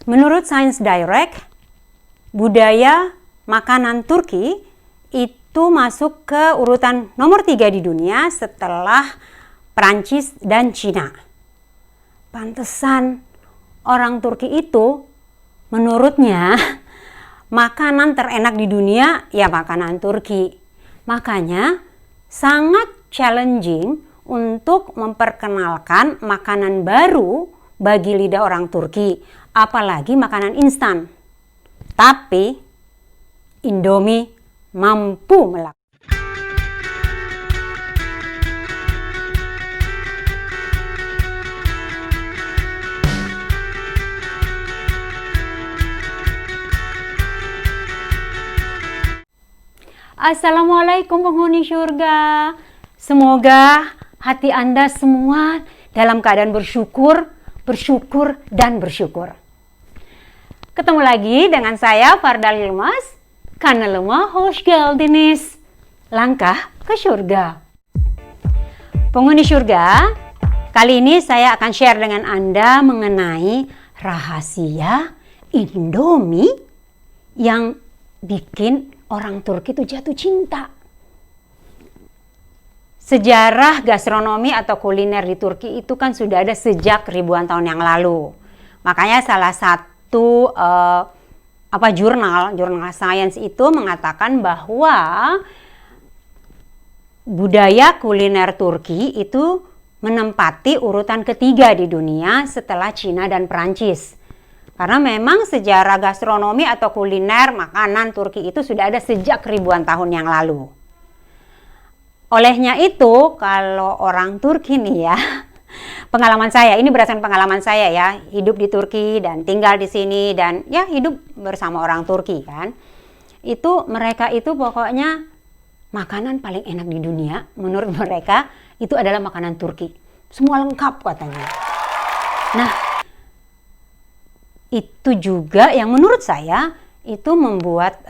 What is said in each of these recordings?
Menurut Science Direct, budaya makanan Turki itu masuk ke urutan nomor 3 di dunia setelah Prancis dan Cina. Pantesan orang Turki itu menurutnya makanan terenak di dunia ya makanan Turki. Makanya sangat challenging untuk memperkenalkan makanan baru bagi lidah orang Turki, apalagi makanan instan. Tapi Indomie mampu melakukan. Assalamualaikum penghuni surga. Semoga hati Anda semua dalam keadaan bersyukur, dan bersyukur. Ketemu lagi dengan saya Fardal Yilmaz, kanalıma hoş geldiniz. Langkah ke surga. Penghuni surga, kali ini saya akan share dengan Anda mengenai rahasia Indomie yang bikin orang Turki itu jatuh cinta. Sejarah gastronomi atau kuliner di Turki itu kan sudah ada sejak ribuan tahun yang lalu. Makanya salah satu jurnal sains itu mengatakan bahwa budaya kuliner Turki itu menempati urutan ketiga di dunia setelah Cina dan Prancis. Karena memang sejarah gastronomi atau kuliner makanan Turki itu sudah ada sejak ribuan tahun yang lalu. Olehnya itu, kalau orang Turki nih ya, pengalaman saya, ini berdasarkan pengalaman saya ya, hidup di Turki dan tinggal di sini dan ya hidup bersama orang Turki kan. Itu mereka itu pokoknya makanan paling enak di dunia, menurut mereka itu adalah makanan Turki. Semua lengkap katanya. Nah, itu juga yang menurut saya itu membuat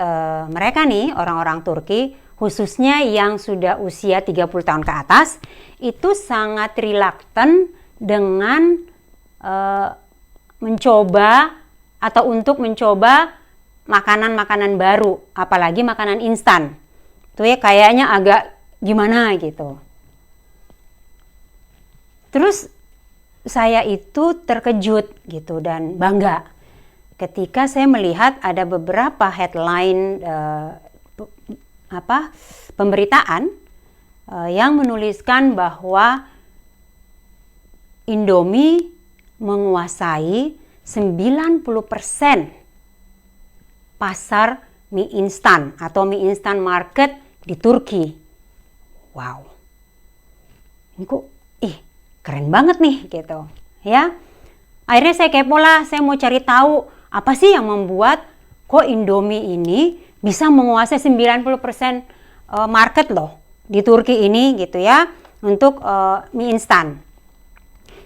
mereka nih orang-orang Turki khususnya yang sudah usia 30 tahun ke atas itu sangat reluctant dengan mencoba atau untuk mencoba makanan-makanan baru, apalagi makanan instan. Itu ya kayaknya agak gimana gitu. Terus saya itu terkejut gitu dan bangga ketika saya melihat ada beberapa headline pemberitaan yang menuliskan bahwa Indomie menguasai 90% pasar mie instan atau mie instan market di Turki. Wow. Ini kok keren banget nih gitu ya. Akhirnya saya kepo lah, saya mau cari tahu apa sih yang membuat kok Indomie ini bisa menguasai 90% market loh di Turki ini gitu ya untuk mie instan.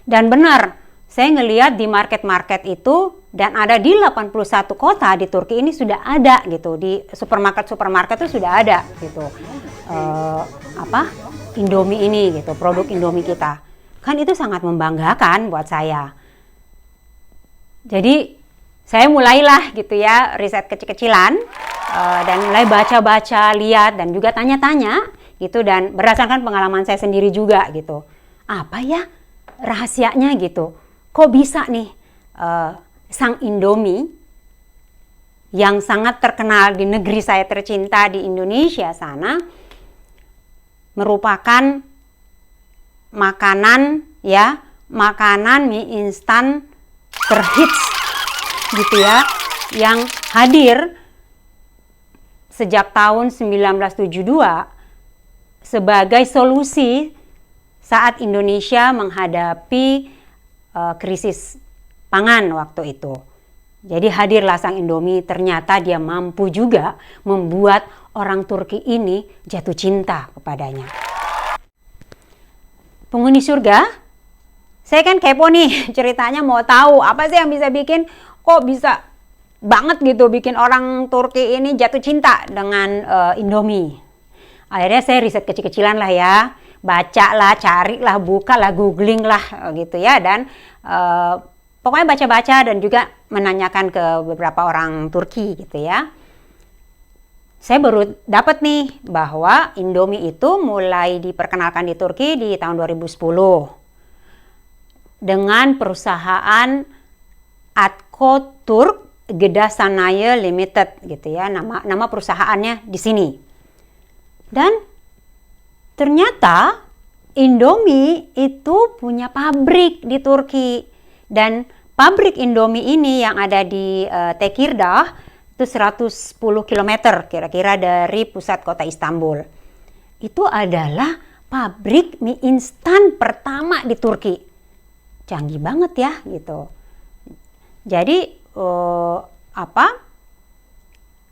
Dan benar, saya ngelihat di market-market itu dan ada di 81 kota di Turki ini sudah ada gitu, di supermarket itu sudah ada gitu. Indomie ini gitu, produk Indomie kita. Kan itu sangat membanggakan buat saya. Jadi saya mulailah gitu ya riset kecil-kecilan dan mulai baca-baca, lihat dan juga tanya-tanya gitu dan berdasarkan pengalaman saya sendiri juga gitu. Apa ya rahasianya gitu? Kok bisa nih sang Indomie yang sangat terkenal di negeri saya tercinta di Indonesia sana merupakan makanan mie instan terhits gitu ya, yang hadir sejak tahun 1972 sebagai solusi saat Indonesia menghadapi krisis pangan waktu itu. Jadi hadirlah sang Indomie, ternyata dia mampu juga membuat orang Turki ini jatuh cinta kepadanya. Penghuni surga, saya kan kepo nih ceritanya, mau tahu apa sih yang bisa bikin kok bisa banget gitu bikin orang Turki ini jatuh cinta dengan Indomie. Akhirnya saya riset kecil-kecilan lah ya, baca lah, cari lah, buka lah, googling lah gitu ya. Dan pokoknya baca-baca dan juga menanyakan ke beberapa orang Turki gitu ya. Saya baru dapat nih bahwa Indomie itu mulai diperkenalkan di Turki di tahun 2010 dengan perusahaan Atko Turk Gıda Sanayi Limited gitu ya, nama perusahaannya di sini. Dan ternyata Indomie itu punya pabrik di Turki, dan pabrik Indomie ini yang ada di Tekirdağ itu 110 km kira-kira dari pusat kota Istanbul. Itu adalah pabrik mie instan pertama di Turki. Canggih banget ya gitu. Jadi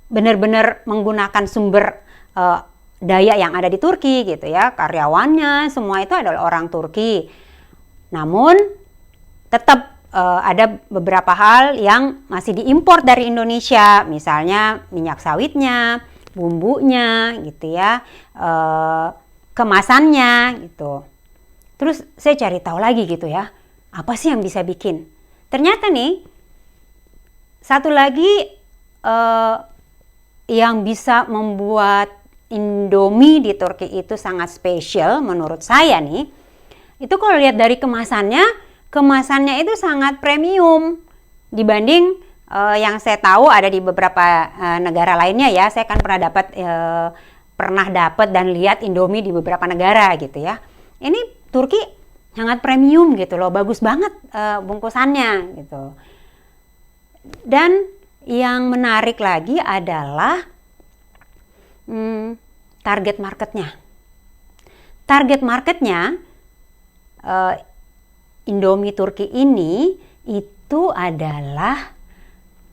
benar-benar menggunakan sumber daya yang ada di Turki gitu ya. Karyawannya semua itu adalah orang Turki. Namun tetap ada beberapa hal yang masih diimpor dari Indonesia, misalnya minyak sawitnya, bumbunya gitu ya, kemasannya gitu. Terus saya cari tahu lagi gitu ya, apa sih yang bisa bikin? Ternyata nih, satu lagi yang bisa membuat Indomie di Turki itu sangat spesial menurut saya nih, itu kalau lihat dari kemasannya itu sangat premium dibanding yang saya tahu ada di beberapa negara lainnya ya. Saya kan pernah dapat dan lihat Indomie di beberapa negara gitu ya. Ini Turki sangat premium gitu loh, bagus banget bungkusannya gitu. Dan yang menarik lagi adalah target marketnya. Target marketnya Indomie Turki ini itu adalah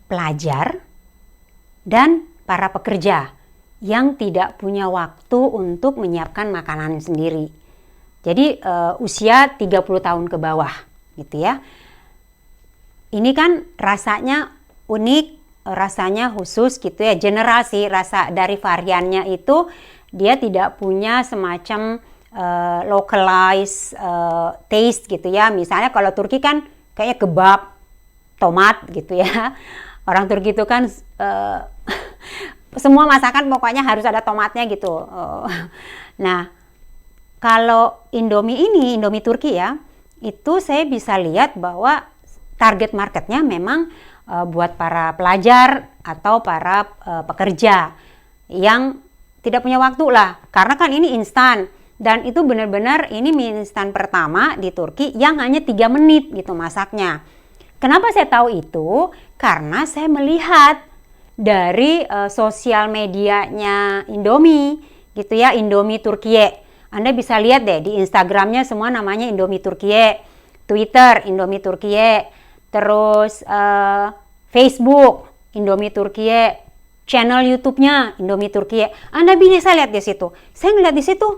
pelajar dan para pekerja yang tidak punya waktu untuk menyiapkan makanan sendiri. Jadi usia 30 tahun ke bawah gitu ya. Ini kan rasanya unik, rasanya khusus gitu ya, generasi rasa dari variannya itu dia tidak punya semacam localized taste gitu ya. Misalnya kalau Turki kan kayaknya kebab, tomat gitu ya. Orang Turki itu kan semua masakan pokoknya harus ada tomatnya gitu. Nah, kalau Indomie Turki ya, itu saya bisa lihat bahwa target marketnya memang buat para pelajar atau para pekerja yang tidak punya waktu lah. Karena kan ini instan. Dan itu benar-benar ini mie instan pertama di Turki yang hanya 3 menit gitu masaknya. Kenapa saya tahu itu? Karena saya melihat dari sosial medianya Indomie gitu ya, Indomie Turkiye. Anda bisa lihat deh di Instagramnya semua namanya Indomie Turkiye, Twitter Indomie Turkiye, terus Facebook Indomie Turkiye, channel YouTube-nya Indomie Turkiye. Anda bisa lihat di situ. Saya ngeliat di situ,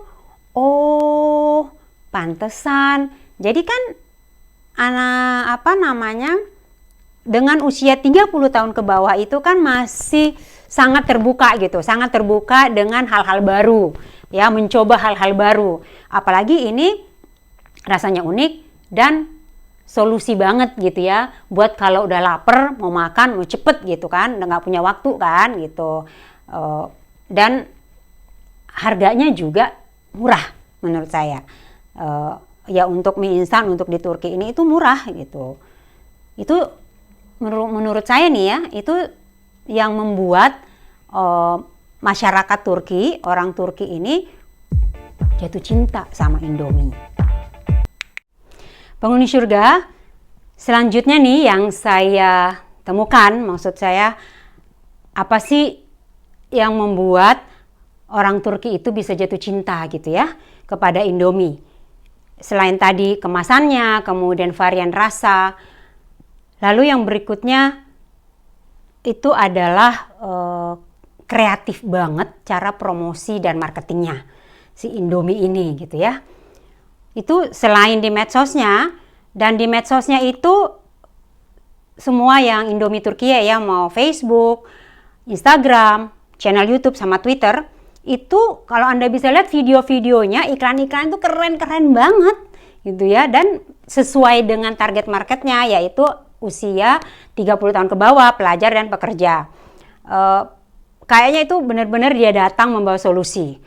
oh, pantesan. Jadi kan dengan usia 30 tahun ke bawah itu kan masih sangat terbuka gitu, sangat terbuka dengan hal-hal baru, ya, mencoba hal-hal baru. Apalagi ini rasanya unik dan solusi banget gitu ya, buat kalau udah lapar, mau makan, mau cepet gitu kan, udah nggak punya waktu kan gitu. Dan harganya juga murah menurut saya. Ya untuk mie instan untuk di Turki ini itu murah gitu. Itu menurut saya nih ya, itu yang membuat masyarakat Turki, orang Turki ini jatuh cinta sama Indomie. Penghuni surga, selanjutnya nih yang saya temukan, maksud saya apa sih yang membuat orang Turki itu bisa jatuh cinta gitu ya kepada Indomie. Selain tadi kemasannya, kemudian varian rasa, lalu yang berikutnya itu adalah kreatif banget cara promosi dan marketingnya si Indomie ini gitu ya. Itu selain di medsosnya, dan di medsosnya itu semua yang Indomie Turkiye ya, mau Facebook, Instagram, channel YouTube sama Twitter, itu kalau Anda bisa lihat video-videonya, iklan-iklan itu keren-keren banget gitu ya, dan sesuai dengan target marketnya, yaitu usia 30 tahun ke bawah, pelajar dan pekerja. Kayaknya itu benar-benar dia datang membawa solusi.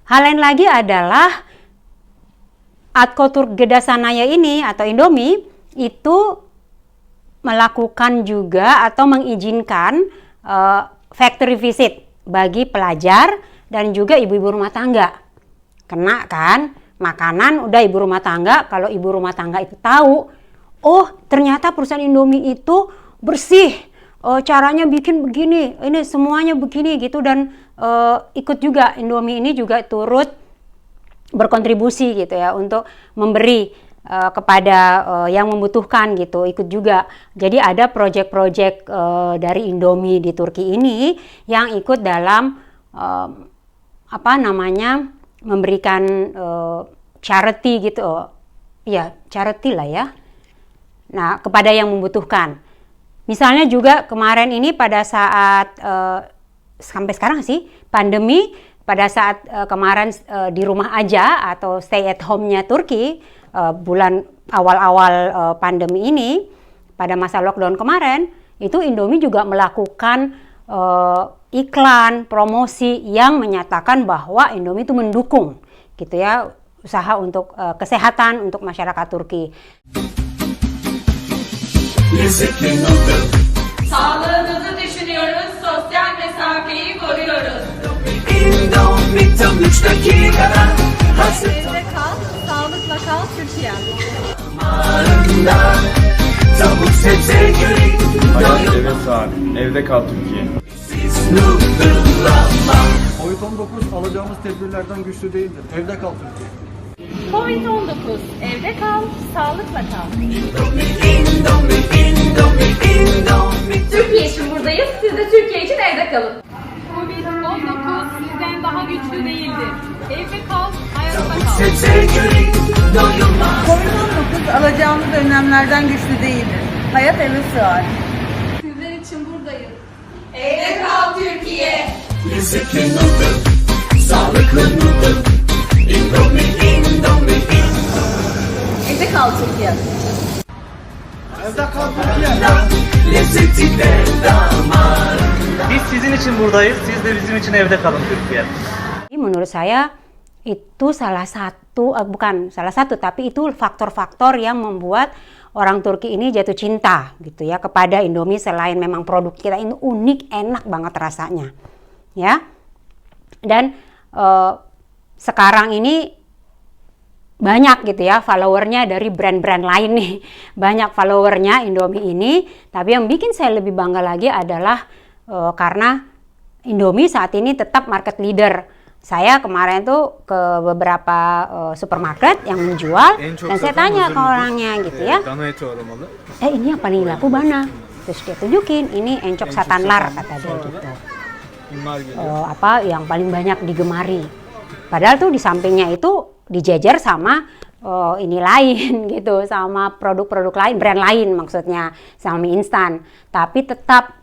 Hal lain lagi adalah Atco Gedassanaya ini atau Indomie itu melakukan juga atau mengizinkan factory visit bagi pelajar dan juga ibu-ibu rumah tangga. Kena kan makanan udah ibu rumah tangga, kalau ibu rumah tangga itu tahu, oh ternyata perusahaan Indomie itu bersih, caranya bikin begini, ini semuanya begini gitu, dan ikut juga Indomie ini juga turut berkontribusi gitu ya untuk memberi kepada yang membutuhkan gitu, ikut juga. Jadi ada proyek-proyek dari Indomie di Turki ini yang ikut dalam memberikan charity gitu, ya charity lah ya. Nah kepada yang membutuhkan. Misalnya juga kemarin ini pada saat sampai sekarang sih pandemi, pada saat kemarin di rumah aja atau stay at home-nya Turki, bulan awal-awal pandemi ini, pada masa lockdown kemarin, itu Indomie juga melakukan iklan, promosi yang menyatakan bahwa Indomie itu mendukung gitu ya usaha untuk kesehatan untuk masyarakat Turki. Sağlığınızı düşünüyoruz, sosyal mesafeyi koruyoruz. Indomie tam 3 dakikada. Evde kal, sağlıkla kal Türkiye. Arında tavuk sebze göre Hayat eve sığar. Evde kal Türkiye. siz noodle'lama. Covid-19 alacağımız tedbirlerden güçlü değildir. Evde kal Türkiye. Covid-19, evde kal, sağlıkla kal. Indomie. Türkiye için buradayız, siz de Türkiye için evde kalın. Covid-19 sizden daha güçlü değildir. Evde kal, hayatta kal. Sebze göre doyulmaz. Covid-19 alacağımız önlemlerden güçlü değildir. Hayat eve sığar. Sizler için buradayız. Evde kal Türkiye. Lezzetli noodle, sağlıklı noodle. Indomie. Evde kal Türkiye. Lezzeti de damarında. Biz sizin için buradayız, siz de bizim için evde kalın Türkiye. Menurut saya itu salah satu tapi itu faktor-faktor yang membuat orang Turki ini jatuh cinta gitu ya kepada Indomie, selain memang produk kita ini unik, enak banget rasanya ya. Dan sekarang ini banyak gitu ya followernya dari brand-brand lain nih, banyak followernya Indomie ini. Tapi yang bikin saya lebih bangga lagi adalah karena Indomie saat ini tetap market leader. Saya kemarin tuh ke beberapa supermarket yang menjual dan saya tanya ke orangnya gitu ya, ini yang paling laku mana? Terus dia tunjukin, ini encok satanlar kata dia gitu. Yang paling banyak digemari. Padahal tuh di sampingnya itu dijejer sama ini lain gitu, sama produk-produk lain, brand lain maksudnya, sama mie instan. Tapi tetap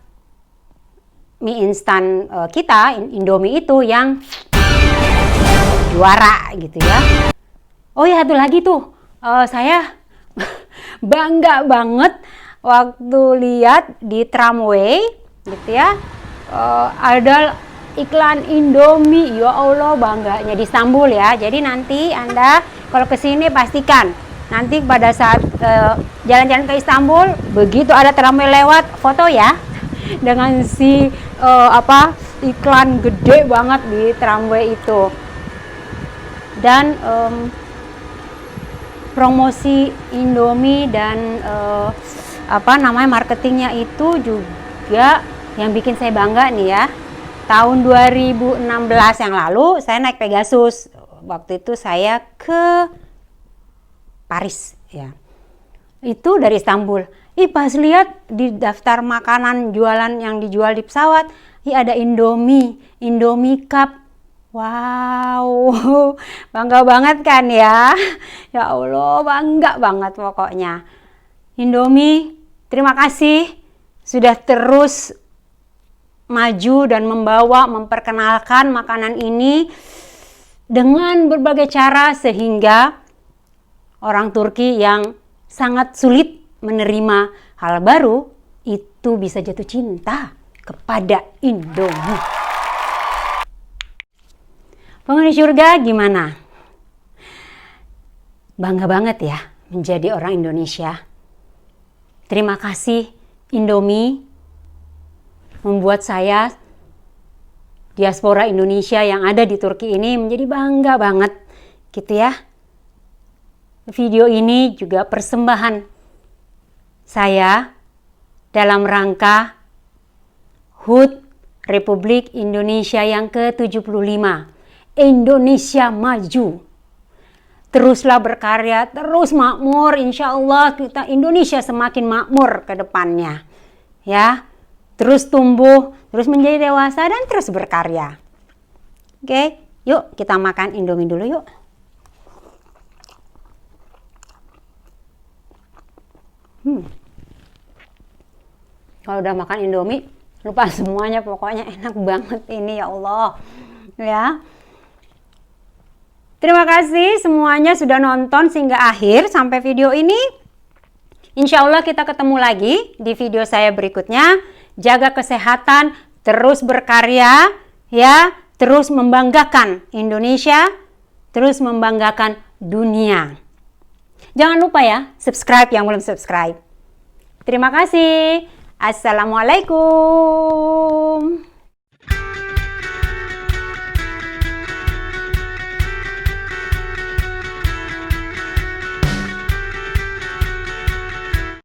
mie instan kita Indomie itu yang juara gitu ya. Oh ya, satu lagi tuh saya bangga banget waktu lihat di tramway gitu ya, ada iklan Indomie. Ya Allah, bangganya di Istanbul ya. Jadi nanti Anda kalau kesini pastikan nanti pada saat jalan-jalan ke Istanbul, begitu ada tramway lewat, foto ya dengan si iklan gede banget di tramway itu. Dan promosi Indomie dan marketingnya itu juga yang bikin saya bangga nih ya. Tahun 2016 yang lalu saya naik Pegasus. Waktu itu saya ke Paris ya. Itu dari Istanbul. Pas lihat di daftar makanan jualan yang dijual di pesawat, ada Indomie Cup. Wow, bangga banget kan ya? Ya Allah, bangga banget pokoknya. Indomie, terima kasih sudah terus maju dan memperkenalkan makanan ini dengan berbagai cara sehingga orang Turki yang sangat sulit menerima hal baru itu bisa jatuh cinta kepada Indomie. Penghuni surga gimana? Bangga banget ya menjadi orang Indonesia. Terima kasih Indomie membuat saya diaspora Indonesia yang ada di Turki ini menjadi bangga banget gitu ya. Video ini juga persembahan saya dalam rangka HUT Republik Indonesia yang ke-75. Indonesia maju. Teruslah berkarya, terus makmur, insya Allah kita Indonesia semakin makmur ke depannya. Ya, terus tumbuh, terus menjadi dewasa dan terus berkarya. Oke, yuk kita makan Indomie dulu yuk. Kalau udah makan Indomie, lupa semuanya, pokoknya enak banget ini ya Allah. Ya. Terima kasih semuanya sudah nonton hingga akhir sampai video ini. Insya Allah kita ketemu lagi di video saya berikutnya. Jaga kesehatan, terus berkarya, ya, terus membanggakan Indonesia, terus membanggakan dunia. Jangan lupa ya, subscribe yang belum subscribe. Terima kasih. Assalamualaikum.